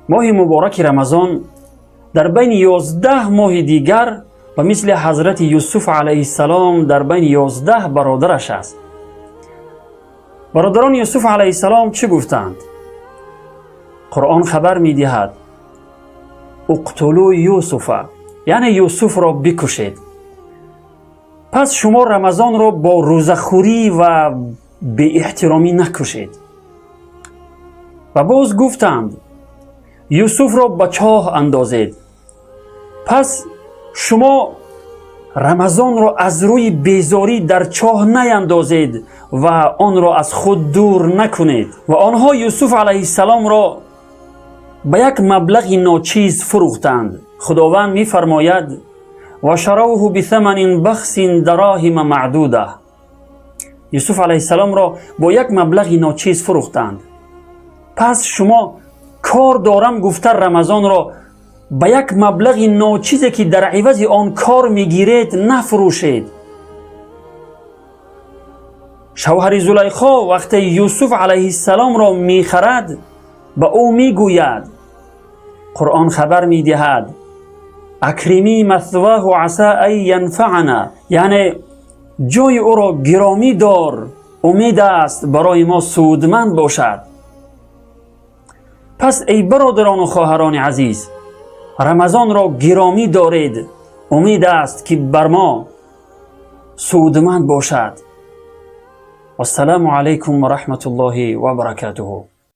ماه مبارک رمضان در بین 11 ماه دیگر و مثل حضرت یوسف علیه السلام در بین 11 برادرش است. برادران یوسف علیه السلام چه گفتند؟ قرآن خبر می دهد اقتلوا یوسف، یعنی یوسف را بکشید. پس شما رمضان را با روزخوری و بی احترامی نکشید. و باز گفتند یوسف را به چاه اندازید. پس شما رمضان را از روی بیزاری در چاه نیندازید و آن را از خود دور نکنید. و آنها یوسف علیه السلام را به یک مبلغ ناچیز فروختند. خداوند می فرماید و شروه بثمن بخس دراهم معدوده. یوسف علیه السلام را با یک مبلغ ناچیز فروختند. پس شما کار دارم گفته رمضان را به یک مبلغ ناچیزی که در عوض آن کار میگیرید نفروشید. شوهر زلیخا وقتی یوسف علیه السلام را میخرد به او میگوید، قرآن خبر میدهد اکرمی مثواه عسى ان ینفعنا، یعنی جای او را گرامی دار، امید است برای ما سودمند باشد. پس ای برادران و خواهران عزیز، رمضان را گرامی دارید، امید است که بر ما سودمند باشد. و السلام علیکم و رحمت الله و برکاته.